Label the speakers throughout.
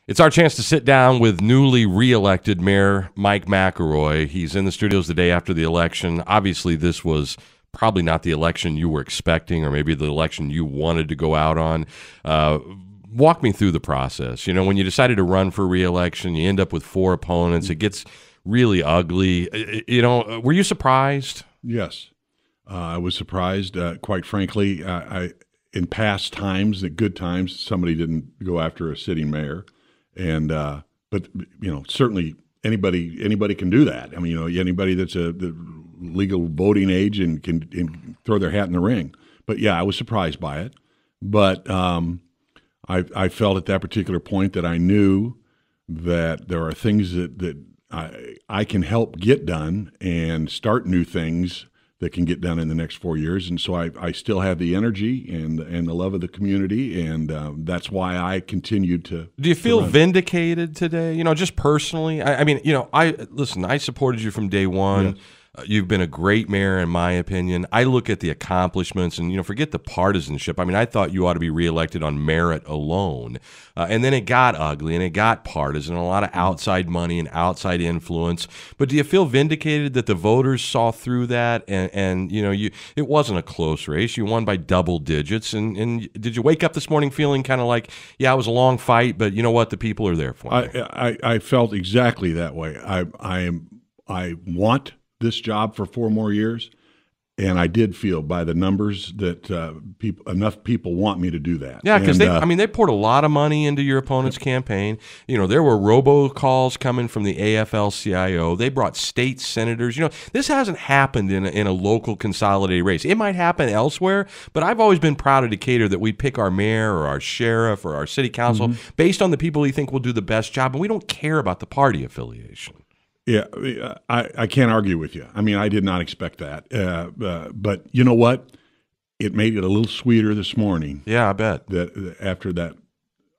Speaker 1: It's our chance to sit down with newly re-elected Mayor Mike McElroy. He's in the studios the day after the election. Obviously, this was probably not the election you were expecting, or maybe the election you wanted to go out on. Walk me through the process. You know, when you decided to run for re-election, you end up with 4 opponents. It gets really ugly. You know, were you surprised?
Speaker 2: Yes, I was surprised. Quite frankly, in past times, at good times, somebody didn't go after a sitting mayor. And but you know, certainly anybody can do that. I mean, you know, anybody that's the legal voting age and can throw their hat in the ring. But yeah, I was surprised by it. But I felt at that particular point that I knew that there are things that I can help get done and start new things that can get done in the next 4 years. And so I still have the energy and the love of the community, and that's why I continued to.
Speaker 1: Do you feel vindicated today? You know, just personally? I mean, you know, I supported you from day one.
Speaker 2: Yes.
Speaker 1: You've been a great mayor, in my opinion. I look at the accomplishments and, you know, forget the partisanship. I mean, I thought you ought to be reelected on merit alone. And then it got ugly and it got partisan, a lot of outside money and outside influence. But do you feel vindicated that the voters saw through that and you know, it wasn't a close race. You won by double digits. And did you wake up this morning feeling kind of like, yeah, it was a long fight, but you know what? The people are there for me.
Speaker 2: I felt exactly that way. I want this job for 4 more years, and I did feel by the numbers that enough people want me to do that.
Speaker 1: Yeah, because they poured a lot of money into your opponent's campaign. You know, there were robocalls coming from the AFL-CIO. They brought state senators. You know, this hasn't happened in a local consolidated race. It might happen elsewhere, but I've always been proud of Decatur that we pick our mayor or our sheriff or our city council based on the people we think will do the best job, and we don't care about the party affiliation.
Speaker 2: Yeah, I can't argue with you. I mean, I did not expect that. But you know what? It made it a little sweeter this morning.
Speaker 1: Yeah, I bet.
Speaker 2: That after that,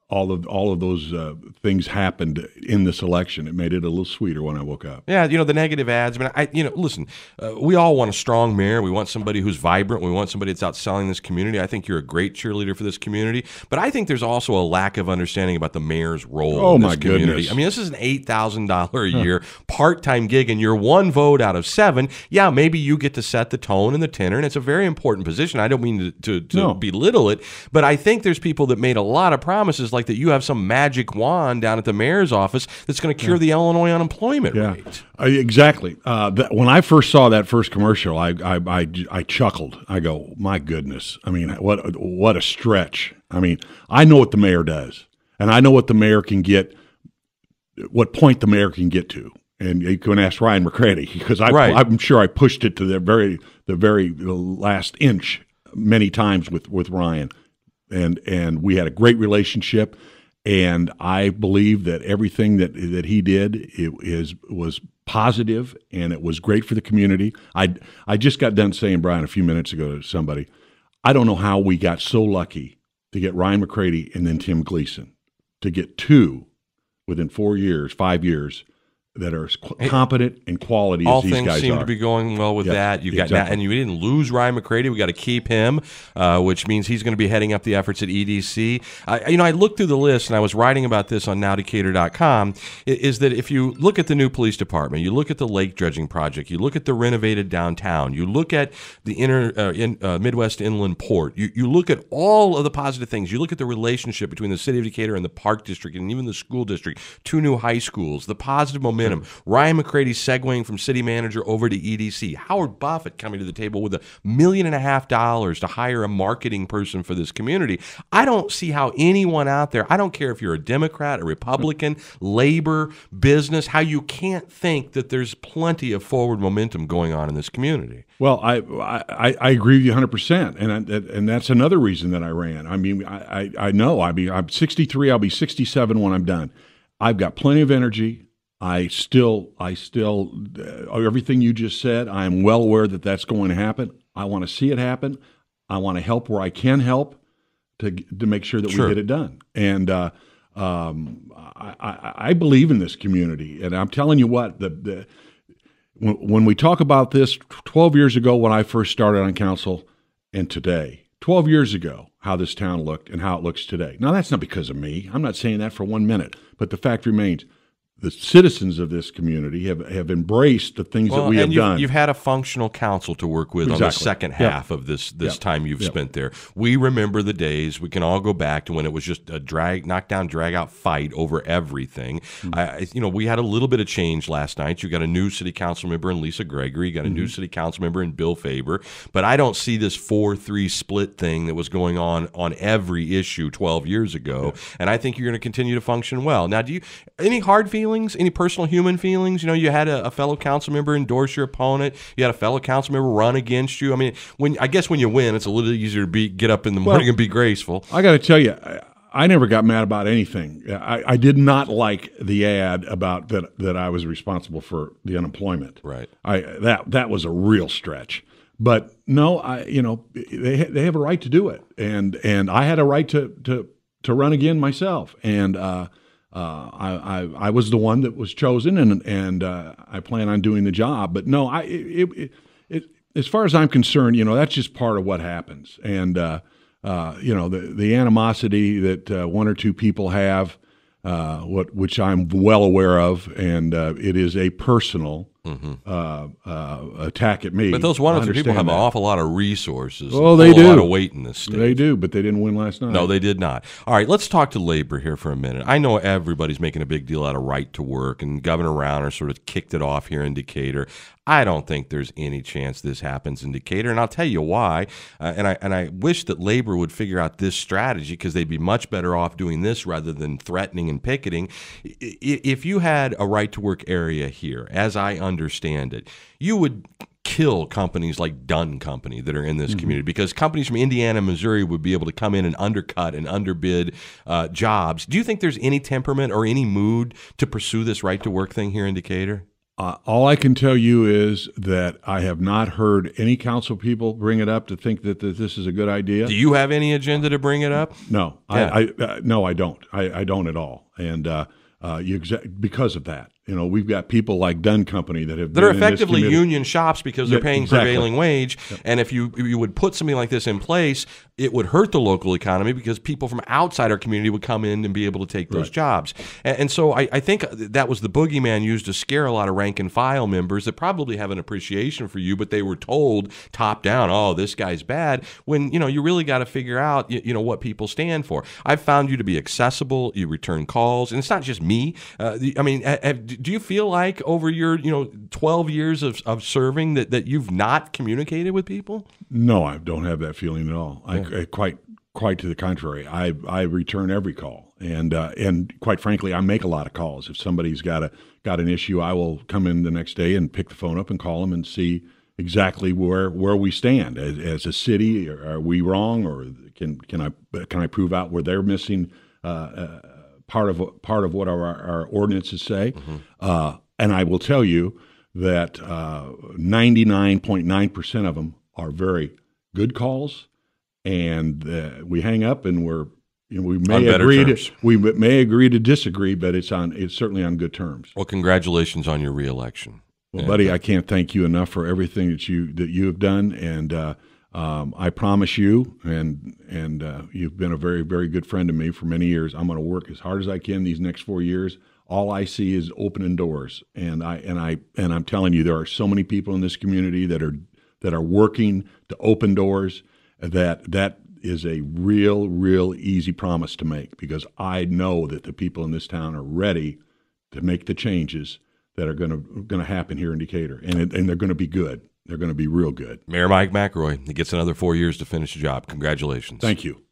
Speaker 2: all of those things happened in this election. It made it a little sweeter when I woke up.
Speaker 1: Yeah, you know, the negative ads. I mean, listen, we all want a strong mayor. We want somebody who's vibrant. We want somebody that's out selling this community. I think you're a great cheerleader for this community. But I think there's also a lack of understanding about the mayor's role in this community.
Speaker 2: Goodness.
Speaker 1: I mean, this is an $8,000 a year part-time gig, and you're 1 vote out of 7. Yeah, maybe you get to set the tone and the tenor, and it's a very important position. I don't mean to belittle it, but I think there's people that made a lot of promises like that you have some magic wand down at the mayor's office that's going to cure the Illinois unemployment rate.
Speaker 2: Exactly. When I first saw that first commercial, I chuckled. I go, my goodness. I mean, what a stretch. I mean, I know what the mayor does, and I know what the mayor can get, what point the mayor can get to. And you can ask Ryan McCready, because I'm sure I pushed it to the very last inch many times with Ryan. And we had a great relationship, and I believe that everything that he did was positive, and it was great for the community. I just got done saying, Brian, a few minutes ago to somebody, I don't know how we got so lucky to get Ryan McCready and then Tim Gleason, to get 2 within 4 years, 5 years, that are as competent and quality as these guys are.
Speaker 1: All things seem to be going well with that. You've got and you didn't lose Ryan McCready. We got to keep him, which means he's going to be heading up the efforts at EDC. You know, I looked through the list, and I was writing about this on nowdecatur.com, is that if you look at the new police department, you look at the lake dredging project, you look at the renovated downtown, you look at the Midwest Inland Port, you look at all of the positive things, you look at the relationship between the city of Decatur and the Park District and even the school district, 2 new high schools, the positive momentum. Ryan McCready segueing from city manager over to EDC. Howard Buffett coming to the table with $1.5 million to hire a marketing person for this community. I don't see how anyone out there, I don't care if you're a Democrat, a Republican, labor, business, how you can't think that there's plenty of forward momentum going on in this community.
Speaker 2: Well, I agree with you 100%, and that's another reason that I ran. I mean, I know. I mean, I'm 63. I'll be 67 when I'm done. I've got plenty of energy. I still, everything you just said, I am well aware that that's going to happen. I want to see it happen. I want to help where I can help to make sure that we get it done. And I believe in this community. And I'm telling you what, when we talk about this 12 years ago when I first started on council and today, 12 years ago how this town looked and how it looks today. Now, that's not because of me. I'm not saying that for 1 minute. But the fact remains, the citizens of this community have embraced the things that we have done.
Speaker 1: You've had a functional council to work with on the second half of this time you've spent there. We remember the days. We can all go back to when it was just a knockdown, drag-out fight over everything. We had a little bit of change last night. You got a new city council member in Lisa Gregory. You got a new city council member in Bill Faber. But I don't see this 4-3 split thing that was going on every issue 12 years ago. And I think you're going to continue to function well. Now, any hard feelings? Any personal human feelings? You had a fellow council member endorse your opponent. You had a fellow council member run against you. I mean, I guess when you win, it's a little easier to get up in the morning and be graceful.
Speaker 2: I got to tell you, I never got mad about anything. I did not like the ad about that I was responsible for the unemployment.
Speaker 1: Right.
Speaker 2: That was a real stretch. But no, they have a right to do it, and I had a right to run again myself, and I was the one that was chosen, and I plan on doing the job. But no, as far as I'm concerned, that's just part of what happens. And the animosity that one or two people have, which I'm well aware of, and it is a personal attack at me.
Speaker 1: But those one or two people have an awful lot of resources.
Speaker 2: Oh, they do.
Speaker 1: A lot of weight in this state.
Speaker 2: They do, but they didn't win last night.
Speaker 1: No, they did not. All right, let's talk to labor here for a minute. I know everybody's making a big deal out of right to work, and Governor Rauner sort of kicked it off here in Decatur. I don't think there's any chance this happens in Decatur, and I'll tell you why. And I wish that labor would figure out this strategy, because they'd be much better off doing this rather than threatening and picketing. If you had a right to work area here, as I understand it, you would kill companies like Dunn Company that are in this community, because companies from Indiana and Missouri would be able to come in and undercut and underbid jobs. Do you think there's any temperament or any mood to pursue this right to work thing here in Decatur?
Speaker 2: All I can tell you is that I have not heard any council people bring it up to think that this is a good idea.
Speaker 1: Do you have any agenda to bring it up?
Speaker 2: No, no, I don't. I don't at all. And because of that, we've got people like Dunn Company that are
Speaker 1: effectively union shops because they're paying prevailing wage. Yep. And if you would put something like this in place, it would hurt the local economy, because people from outside our community would come in and be able to take those jobs. And so I think that was the boogeyman used to scare a lot of rank and file members that probably have an appreciation for you, but they were told top down, oh, this guy's bad, when you really got to figure out what people stand for. I've found you to be accessible. You return calls, and it's not just me. Do you feel like over your 12 years of serving that you've not communicated with people?
Speaker 2: No, I don't have that feeling at all. Quite to the contrary. I return every call, and quite frankly, I make a lot of calls. If somebody's got an issue, I will come in the next day and pick the phone up and call them and see exactly where we stand as a city. Are we wrong, or can I prove out where they're missing part of what our ordinances say? And I will tell you that 99.9% of them are very good calls, and we hang up and we may agree to disagree, but it's certainly on good terms.
Speaker 1: Well, congratulations on your reelection.
Speaker 2: Well, buddy, I can't thank you enough for everything that you have done, and I promise you, and you've been a very, very good friend to me for many years. I'm going to work as hard as I can these next 4 years. All I see is opening doors, and I'm telling you, there are so many people in this community that are working to open doors. That is a real easy promise to make, because I know that the people in this town are ready to make the changes that are going to happen here in Decatur, and they're going to be good. They're going to be real good.
Speaker 1: Mayor Mike McElroy, he gets another 4 years to finish the job. Congratulations.
Speaker 2: Thank you.